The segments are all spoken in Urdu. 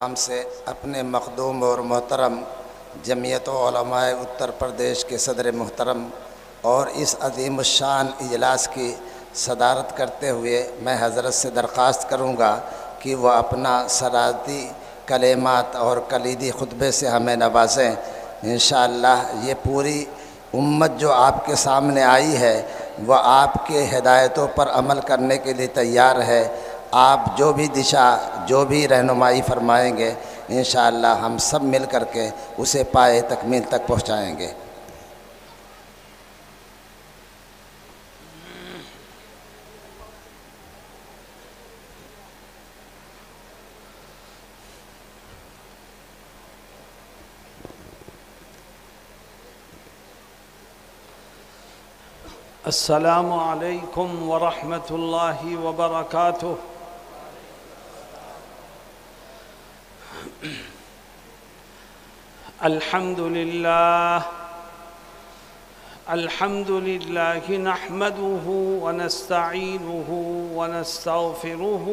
ہم سے اپنے مخدوم اور محترم جمعیت علماء اتر پردیش کے صدر محترم اور اس عظیم الشان اجلاس کی صدارت کرتے ہوئے میں حضرت سے درخواست کروں گا کہ وہ اپنا صدارتی کلمات اور کلیدی خطبے سے ہمیں نوازیں۔ انشاءاللہ یہ پوری امت جو آپ کے سامنے آئی ہے وہ آپ کے ہدایتوں پر عمل کرنے کے لیے تیار ہے۔ آپ جو بھی دشا جو بھی رہنمائی فرمائیں گے انشاءاللہ ہم سب مل کر کے اسے پائے تکمیل تک پہنچائیں گے۔ السلام علیکم ورحمۃ اللہ وبرکاتہ۔ الحمد للہ نحمده ونستعینه ونستغفره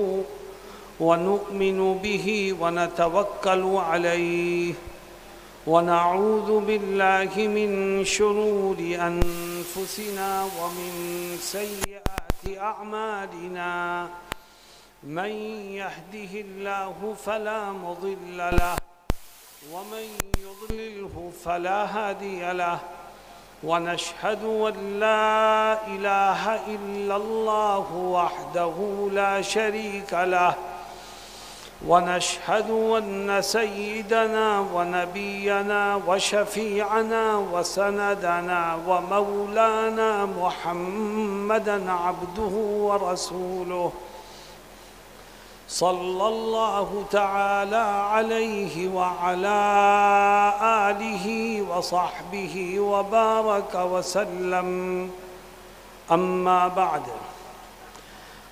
ونؤمن به ونتوکل علیہ ونعوذ باللہ من شرور انفسنا ومن سیئات اعمالنا من يهده الله فلا مضل له ومن يضلله فلا هادي له ونشهد أن لا إله إلا الله وحده لا شريك له ونشهد أن سيدنا ونبينا وشفيعنا وسندنا ومولانا محمدا عبده ورسوله صلى الله تعالى عليه وعلى آله وصحبه وبارك وسلم أما بعد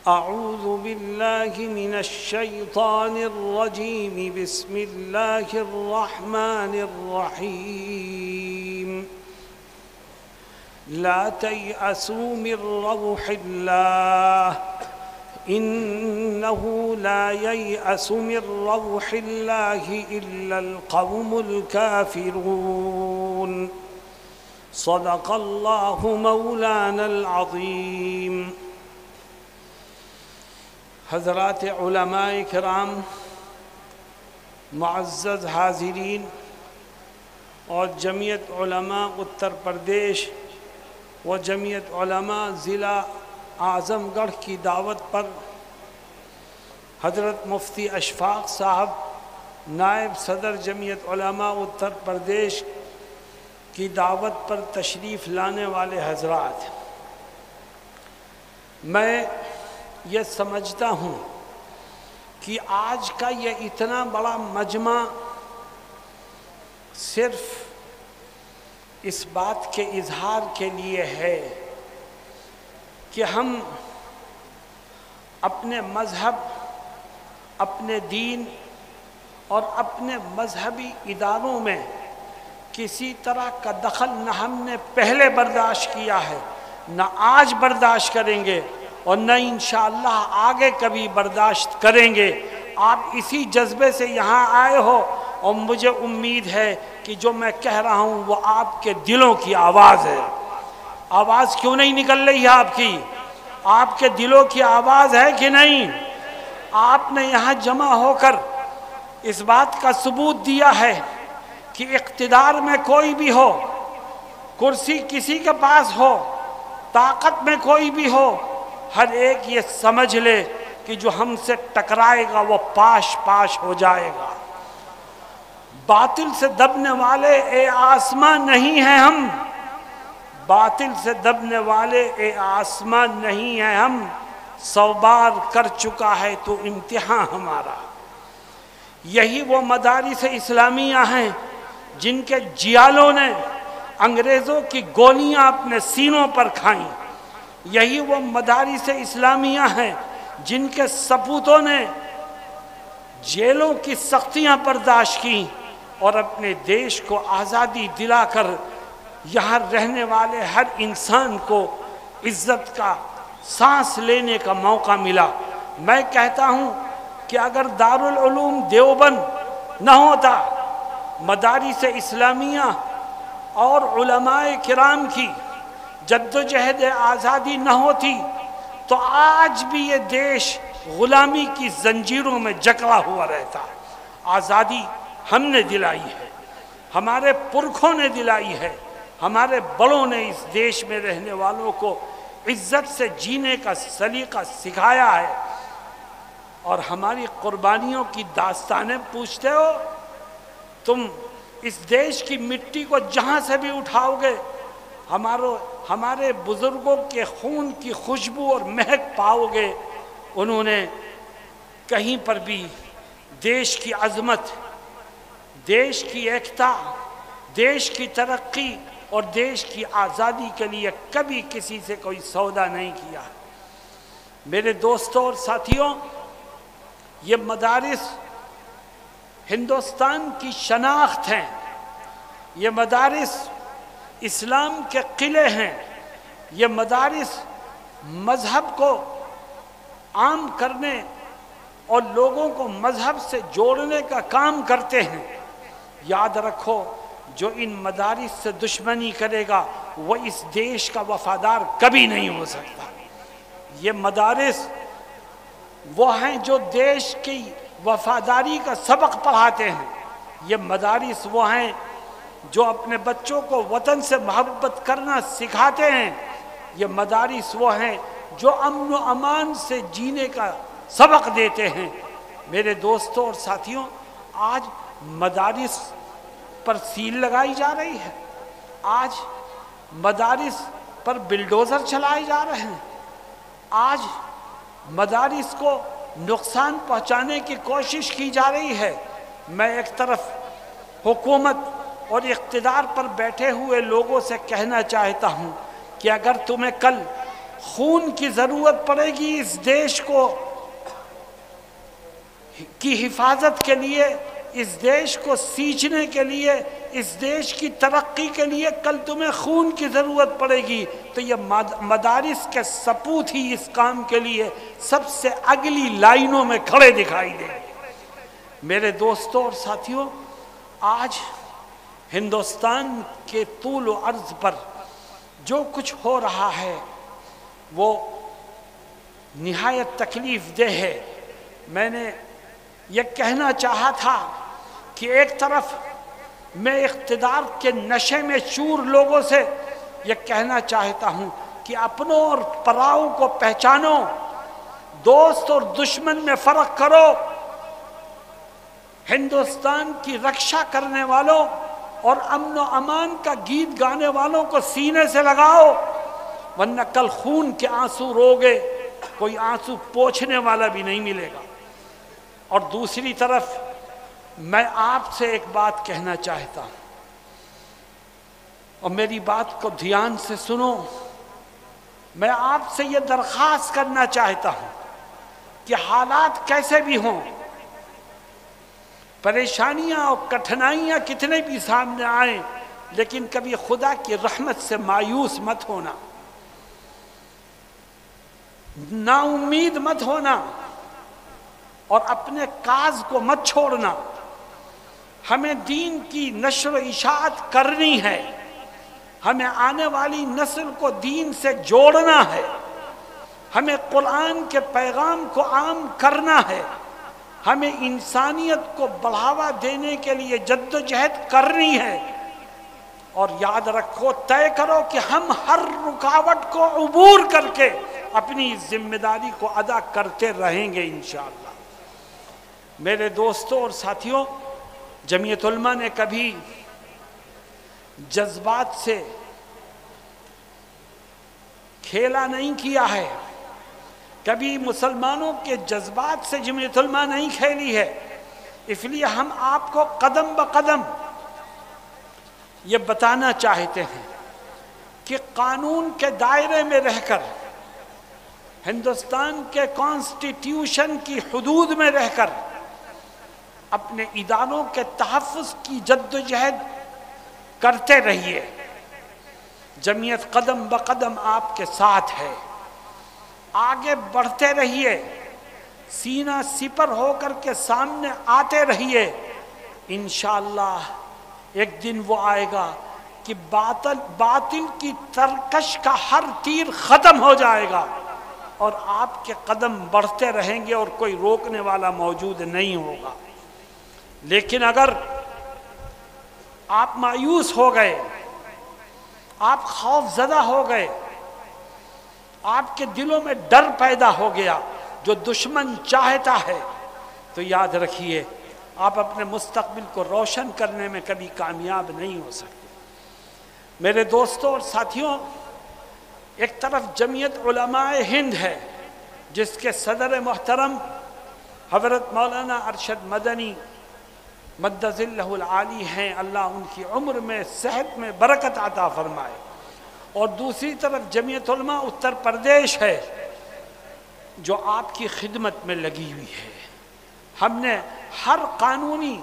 أعوذ بالله من الشيطان الرجيم بسم الله الرحمن الرحيم لا تيأسوا من روح الله إنه لا ييأس من روح الله إلا القوم الكافرون صدق الله مولانا العظيم۔ حضرات علماء کرام، معزز حاضرین اور جمعیت علماء اتر پردیش و جمعیت علماء ضلع اعظم گڑھ کی دعوت پر حضرت مفتی اشفاق صاحب نائب صدر جمعیت علماء اتر پردیش کی دعوت پر تشریف لانے والے حضرات، میں یہ سمجھتا ہوں کہ آج کا یہ اتنا بڑا مجمع صرف اس بات کے اظہار کے لیے ہے کہ ہم اپنے مذہب، اپنے دین اور اپنے مذہبی اداروں میں کسی طرح کا دخل نہ ہم نے پہلے برداشت کیا ہے، نہ آج برداشت کریں گے اور نہ انشاءاللہ آگے کبھی برداشت کریں گے۔ آپ اسی جذبے سے یہاں آئے ہو اور مجھے امید ہے کہ جو میں کہہ رہا ہوں وہ آپ کے دلوں کی آواز ہے۔ آواز کیوں نہیں نکل رہی ہے آپ کی؟ آپ کے دلوں کی آواز ہے کہ نہیں؟ آپ نے یہاں جمع ہو کر اس بات کا ثبوت دیا ہے کہ اقتدار میں کوئی بھی ہو، کرسی کسی کے پاس ہو، طاقت میں کوئی بھی ہو، ہر ایک یہ سمجھ لے کہ جو ہم سے ٹکرائے گا وہ پاش پاش ہو جائے گا۔ باطل سے دبنے والے اے آسمان نہیں ہیں ہم، باطل سے دبنے والے اے آسمان نہیں ہیں ہم، 100 بار کر چکا ہے تو امتحان ہمارا۔ یہی وہ مدارس اسلامیہ ہیں جن کے جیالوں نے انگریزوں کی گولیاں اپنے سینوں پر کھائیں، یہی وہ مدارس اسلامیہ ہیں جن کے سپوتوں نے جیلوں کی سختیاں برداشت کی اور اپنے دیش کو آزادی دلا کر یہاں رہنے والے ہر انسان کو عزت کا سانس لینے کا موقع ملا۔ میں کہتا ہوں کہ اگر دارالعلوم دیوبند نہ ہوتا، مدارس اسلامیہ اور علماء کرام کی جدوجہد آزادی نہ ہوتی تو آج بھی یہ دیش غلامی کی زنجیروں میں جکڑا ہوا رہتا۔ آزادی ہم نے دلائی ہے، ہمارے پرکھوں نے دلائی ہے، ہمارے بڑوں نے اس دیش میں رہنے والوں کو عزت سے جینے کا سلیقہ سکھایا ہے، اور ہماری قربانیوں کی داستانیں پوچھتے ہو؟ تم اس دیش کی مٹی کو جہاں سے بھی اٹھاؤ گے ہمارے بزرگوں کے خون کی خوشبو اور مہک پاؤ گے۔ انہوں نے کہیں پر بھی دیش کی عظمت، دیش کی ایکتا، دیش کی ترقی اور دیش کی آزادی کے لیے کبھی کسی سے کوئی سودا نہیں کیا۔ میرے دوستوں اور ساتھیوں، یہ مدارس ہندوستان کی شناخت ہیں، یہ مدارس اسلام کے قلعے ہیں، یہ مدارس مذہب کو عام کرنے اور لوگوں کو مذہب سے جوڑنے کا کام کرتے ہیں۔ یاد رکھو، جو ان مدارس سے دشمنی کرے گا وہ اس دیش کا وفادار کبھی نہیں ہو سکتا۔ یہ مدارس وہ ہیں جو دیش کی وفاداری کا سبق پڑھاتے ہیں، یہ مدارس وہ ہیں جو اپنے بچوں کو وطن سے محبت کرنا سکھاتے ہیں، یہ مدارس وہ ہیں جو امن و امان سے جینے کا سبق دیتے ہیں۔ میرے دوستوں اور ساتھیوں، آج مدارس پر سیل لگائی جا رہی ہے، آج مدارس پر بلڈوزر چلائے جا رہے ہیں، آج مدارس کو نقصان پہنچانے کی کوشش کی جا رہی ہے۔ میں ایک طرف حکومت اور اقتدار پر بیٹھے ہوئے لوگوں سے کہنا چاہتا ہوں کہ اگر تمہیں کل خون کی ضرورت پڑے گی اس دیش کی حفاظت کے لیے، اس دیش کو سینچنے کے لیے، اس دیش کی ترقی کے لیے کل تمہیں خون کی ضرورت پڑے گی تو یہ مدارس کے سپوت ہی اس کام کے لیے سب سے اگلی لائنوں میں کھڑے دکھائی دیں۔ میرے دوستوں اور ساتھیوں، آج ہندوستان کے طول و عرض پر جو کچھ ہو رہا ہے وہ نہایت تکلیف دہ ہے۔ میں نے یہ کہنا چاہا تھا کہ ایک طرف میں اقتدار کے نشے میں چور لوگوں سے یہ کہنا چاہتا ہوں کہ اپنوں اور پراؤں کو پہچانو، دوست اور دشمن میں فرق کرو، ہندوستان کی رکشا کرنے والوں اور امن و امان کا گیت گانے والوں کو سینے سے لگاؤ، ورنہ کل خون کے آنسو روگے کوئی آنسو پوچھنے والا بھی نہیں ملے گا۔ اور دوسری طرف میں آپ سے ایک بات کہنا چاہتا ہوں، اور میری بات کو دھیان سے سنو۔ میں آپ سے یہ درخواست کرنا چاہتا ہوں کہ حالات کیسے بھی ہوں، پریشانیاں اور کٹھنائیاں کتنے بھی سامنے آئیں، لیکن کبھی خدا کی رحمت سے مایوس مت ہونا، نا امید مت ہونا، اور اپنے کاز کو مت چھوڑنا۔ ہمیں دین کی نشر و اشاعت کرنی ہے، ہمیں آنے والی نسل کو دین سے جوڑنا ہے، ہمیں قرآن کے پیغام کو عام کرنا ہے، ہمیں انسانیت کو بڑھاوا دینے کے لیے جدوجہد کرنی ہے۔ اور یاد رکھو، طے کرو کہ ہم ہر رکاوٹ کو عبور کر کے اپنی ذمہ داری کو ادا کرتے رہیں گے انشاءاللہ۔ میرے دوستوں اور ساتھیوں، جمعیت علماء نے کبھی جذبات سے کھیلا نہیں کیا ہے، کبھی مسلمانوں کے جذبات سے جمعیت علماء نہیں کھیلی ہے، اس لیے ہم آپ کو قدم بقدم یہ بتانا چاہتے ہیں کہ قانون کے دائرے میں رہ کر، ہندوستان کے کانسٹیٹیوشن کی حدود میں رہ کر اپنے اداروں کے تحفظ کی جدوجہد کرتے رہیے۔ جمعیت قدم بقدم آپ کے ساتھ ہے، آگے بڑھتے رہیے، سینہ سپر ہو کر کے سامنے آتے رہیے، انشاءاللہ ایک دن وہ آئے گا کہ باطل کی ترکش کا ہر تیر ختم ہو جائے گا اور آپ کے قدم بڑھتے رہیں گے اور کوئی روکنے والا موجود نہیں ہوگا۔ لیکن اگر آپ مایوس ہو گئے، آپ خوف زدہ ہو گئے، آپ کے دلوں میں ڈر پیدا ہو گیا جو دشمن چاہتا ہے، تو یاد رکھیے آپ اپنے مستقبل کو روشن کرنے میں کبھی کامیاب نہیں ہو سکتے۔ میرے دوستوں اور ساتھیوں، ایک طرف جمعیت علماء ہند ہے جس کے صدر محترم حضرت مولانا ارشد مدنی مد ظلہ العالی ہیں، اللہ ان کی عمر میں صحت میں برکت عطا فرمائے، اور دوسری طرف جمعیت علماء اتر پردیش ہے جو آپ کی خدمت میں لگی ہوئی ہے۔ ہم نے ہر قانونی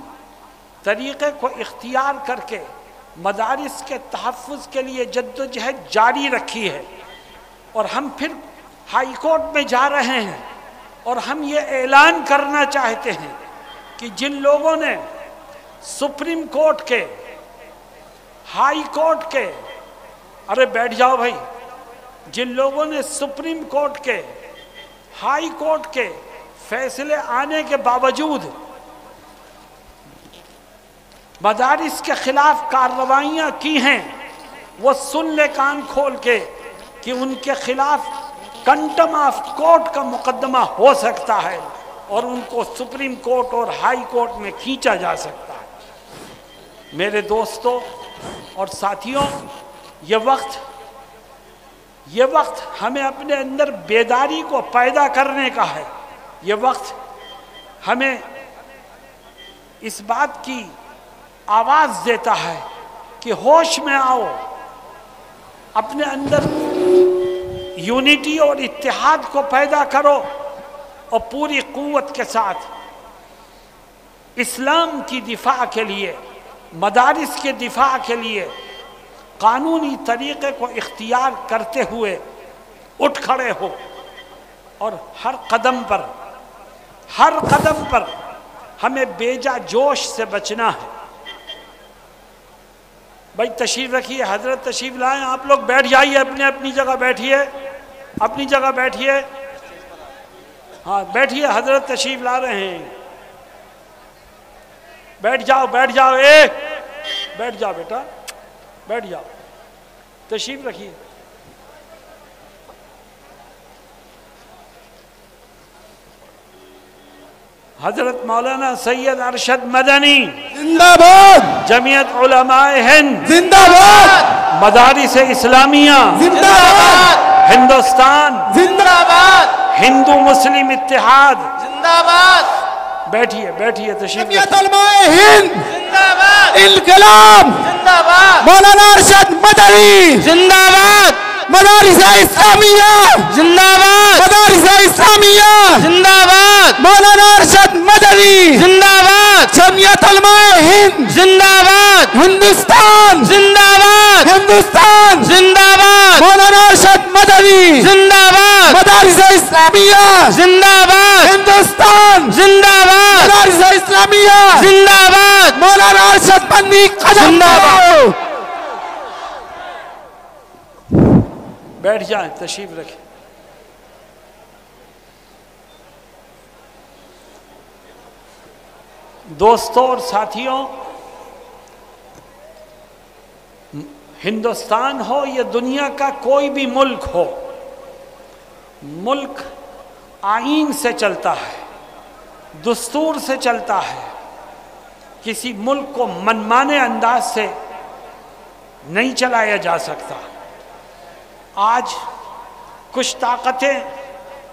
طریقے کو اختیار کر کے مدارس کے تحفظ کے لیے جدوجہد جاری رکھی ہے، اور ہم پھر ہائی کورٹ میں جا رہے ہیں، اور ہم یہ اعلان کرنا چاہتے ہیں کہ جن لوگوں نے سپریم کورٹ کے، ہائی کورٹ کے، ارے بیٹھ جاؤ بھائی، جن لوگوں نے سپریم کورٹ کے، ہائی کورٹ کے فیصلے آنے کے باوجود مدارس کے خلاف کارروائیاں کی ہیں، وہ سن لے کان کھول کے کہ ان کے خلاف کنٹم آف کورٹ کا مقدمہ ہو سکتا ہے اور ان کو سپریم کورٹ اور ہائی کورٹ میں کھینچا جا سکتا ہے۔ میرے دوستوں اور ساتھیوں، یہ وقت ہمیں اپنے اندر بیداری کو پیدا کرنے کا ہے۔ یہ وقت ہمیں اس بات کی آواز دیتا ہے کہ ہوش میں آؤ، اپنے اندر یونٹی اور اتحاد کو پیدا کرو، اور پوری قوت کے ساتھ اسلام کی دفاع کے لیے، مدارس کے دفاع کے لیے قانونی طریقے کو اختیار کرتے ہوئے اٹھ کھڑے ہو، اور ہر قدم پر ہمیں بیجا جوش سے بچنا ہے۔ بھائی تشریف رکھیے، حضرت تشریف لائیں، آپ لوگ بیٹھ جائیے، اپنی جگہ بیٹھیے، اپنی جگہ بیٹھیے، ہاں بیٹھیے، حضرت تشریف لا رہے ہیں، بیٹھ جاؤ بیٹھ جاؤ بیٹا، بیٹھ جاؤ، تشریف رکھیے۔ حضرت مولانا سید ارشد مدنی زندہ باد، جمعیت علماء ہند زندہ باد، مدارس اسلامیہ زندہ باد، ہندوستان زندہ باد، ہندو مسلم اتحاد، زندہ باد، بیٹھیے تشریف جمعیت علماء ہند زندہ باد، انقلاب، زندہ باد، مولانا ارشد مدنی، زندہ باد، مدارس اسلامیہ، زندہ باد، مدارس اسلامیہ، زندہ باد، مولانا ارشد مدنی، زندہ باد، جمعیت علماء ہند، زندہ باد، ہندوستان، زندہ باد، ہندوستان، زندہ باد، مولانا ارشد مدنی، زندہ باد، مدارس اسلامیہ، زندہ باد، ہندوستان، زندہ باد، مدارس اسلامیہ، زندہ باد، مولانا ارشد مدنی، قدم زندہ باد۔ بڑھاؤ۔ بیٹھ جائیں، تشریف رکھیں۔ دوستوں اور ساتھیوں، ہندوستان ہو یا دنیا کا کوئی بھی ملک ہو، ملک آئین سے چلتا ہے، دستور سے چلتا ہے۔ کسی ملک کو منمانے انداز سے نہیں چلایا جا سکتا۔ آج کچھ طاقتیں،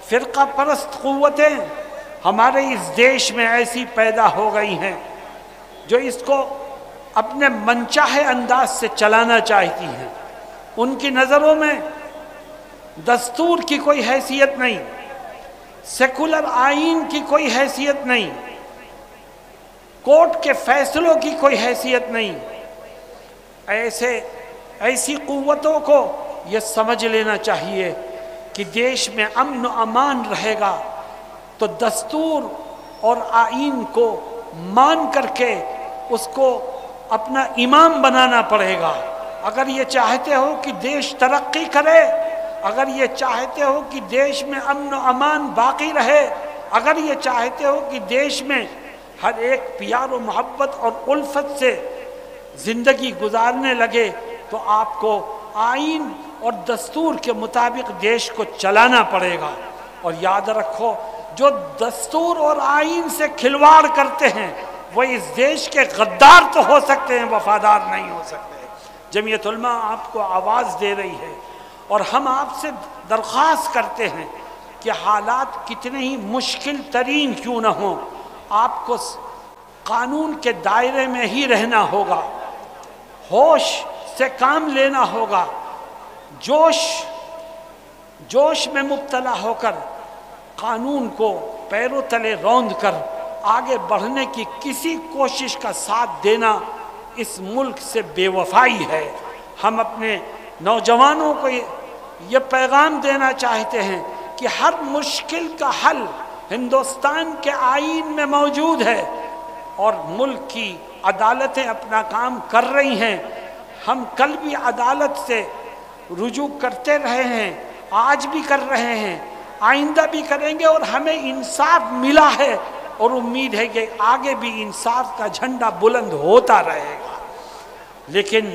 فرقہ پرست قوتیں ہمارے اس دیش میں ایسی پیدا ہو گئی ہیں جو اس کو اپنے منچاہے انداز سے چلانا چاہتی ہیں۔ ان کی نظروں میں دستور کی کوئی حیثیت نہیں، سیکولر آئین کی کوئی حیثیت نہیں، کورٹ کے فیصلوں کی کوئی حیثیت نہیں۔ ایسی قوتوں کو یہ سمجھ لینا چاہیے کہ دیش میں امن و امان رہے گا تو دستور اور آئین کو مان کر کے اس کو اپنا امام بنانا پڑے گا۔ اگر یہ چاہتے ہو کہ دیش ترقی کرے، اگر یہ چاہتے ہو کہ دیش میں امن و امان باقی رہے، اگر یہ چاہتے ہو کہ دیش میں ہر ایک پیار و محبت اور الفت سے زندگی گزارنے لگے، تو آپ کو آئین اور دستور کے مطابق دیش کو چلانا پڑے گا۔ اور یاد رکھو، جو دستور اور آئین سے کھلواڑ کرتے ہیں وہ اس دیش کے غدار تو ہو سکتے ہیں، وفادار نہیں ہو سکتے۔ جمعیت علماء آپ کو آواز دے رہی ہے اور ہم آپ سے درخواست کرتے ہیں کہ حالات کتنے ہی مشکل ترین کیوں نہ ہوں، آپ کو قانون کے دائرے میں ہی رہنا ہوگا، ہوش سے کام لینا ہوگا، جوش میں مبتلا ہو کر قانون کو پیروں تلے روند کر آگے بڑھنے کی کسی کوشش کا ساتھ دینا اس ملک سے بے وفائی ہے۔ ہم اپنے نوجوانوں کو یہ پیغام دینا چاہتے ہیں کہ ہر مشکل کا حل ہندوستان کے آئین میں موجود ہے اور ملک کی عدالتیں اپنا کام کر رہی ہیں۔ ہم کل بھی عدالت سے رجوع کرتے رہے ہیں، آج بھی کر رہے ہیں، آئندہ بھی کریں گے، اور ہمیں انصاف ملا ہے اور امید ہے کہ آگے بھی انصاف کا جھنڈا بلند ہوتا رہے گا۔ لیکن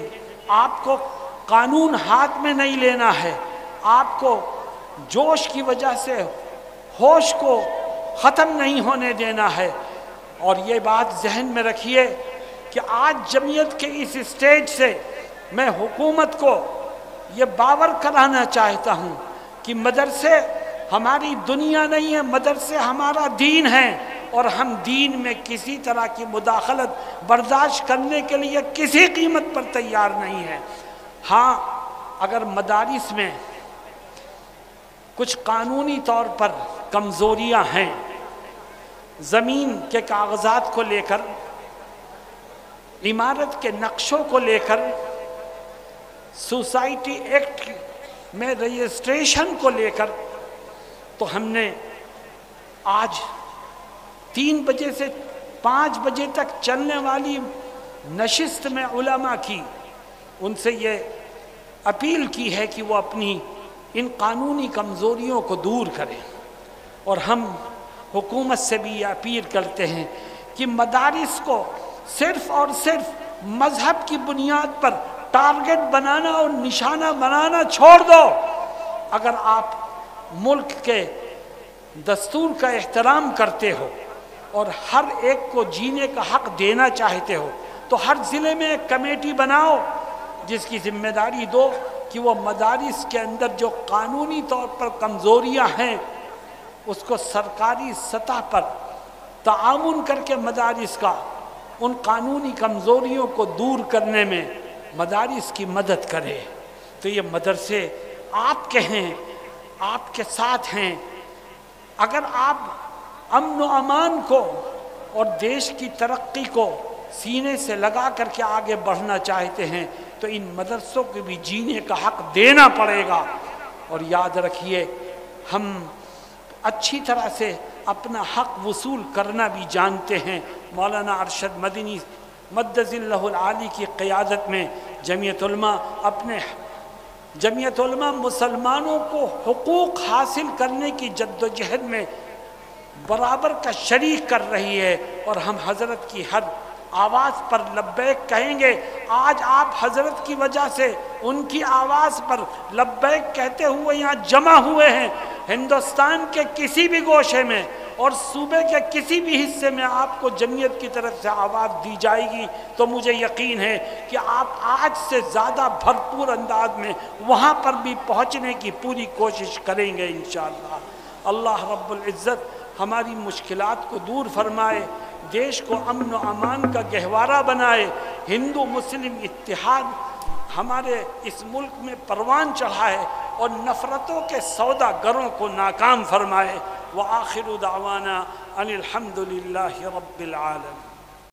آپ کو قانون ہاتھ میں نہیں لینا ہے، آپ کو جوش کی وجہ سے ہوش کو ختم نہیں ہونے دینا ہے۔ اور یہ بات ذہن میں رکھیے کہ آج جمعیت کے اس اسٹیج سے میں حکومت کو یہ باور کرانا چاہتا ہوں کہ مدرسے ہماری دنیا نہیں ہے، مدرسے ہمارا دین ہے، اور ہم دین میں کسی طرح کی مداخلت برداشت کرنے کے لیے کسی قیمت پر تیار نہیں ہے۔ ہاں، اگر مدارس میں کچھ قانونی طور پر کمزوریاں ہیں، زمین کے کاغذات کو لے کر، عمارت کے نقشوں کو لے کر، سوسائٹی ایکٹ میں رجسٹریشن کو لے کر، تو ہم نے آج 3 بجے سے 5 بجے تک چلنے والی نشست میں علماء کی ان سے یہ اپیل کی ہے کہ وہ اپنی ان قانونی کمزوریوں کو دور کریں، اور ہم حکومت سے بھی یہ اپیل کرتے ہیں کہ مدارس کو صرف اور صرف مذہب کی بنیاد پر ٹارگٹ بنانا اور نشانہ بنانا چھوڑ دو۔ اگر آپ ملک کے دستور کا احترام کرتے ہو اور ہر ایک کو جینے کا حق دینا چاہتے ہو، تو ہر ضلع میں ایک کمیٹی بناؤ جس کی ذمہ داری دو کہ وہ مدارس کے اندر جو قانونی طور پر کمزوریاں ہیں اس کو سرکاری سطح پر تعاون کر کے مدارس کا ان قانونی کمزوریوں کو دور کرنے میں مدارس کی مدد کرے۔ تو یہ مدرسے آپ کے ہیں، آپ کے ساتھ ہیں۔ اگر آپ امن و امان کو اور دیش کی ترقی کو سینے سے لگا کر کے آگے بڑھنا چاہتے ہیں تو ان مدرسوں کو بھی جینے کا حق دینا پڑے گا۔ اور یاد رکھیے، ہم اچھی طرح سے اپنا حق وصول کرنا بھی جانتے ہیں۔ مولانا ارشد مدنی مدذ اللہ العالی کی قیادت میں جمعیت علماء مسلمانوں کو حقوق حاصل کرنے کی جد و جہد میں برابر کا شریک کر رہی ہے، اور ہم حضرت کی ہر آواز پر لبیک کہیں گے۔ آج آپ حضرت کی وجہ سے ان کی آواز پر لبیک کہتے ہوئے یہاں جمع ہوئے ہیں۔ ہندوستان کے کسی بھی گوشے میں اور صوبے کے کسی بھی حصے میں آپ کو جمعیت کی طرف سے آواز دی جائے گی تو مجھے یقین ہے کہ آپ آج سے زیادہ بھرپور انداز میں وہاں پر بھی پہنچنے کی پوری کوشش کریں گے انشاءاللہ۔ اللہ رب العزت ہماری مشکلات کو دور فرمائے، دیش کو امن و امان کا گہوارہ بنائے، ہندو مسلم اتحاد ہمارے اس ملک میں پروان چڑھائے اور نفرتوں کے سودا گروں کو ناکام فرمائے۔ وآخر دعوانا ان الحمد للہ رب العالمین۔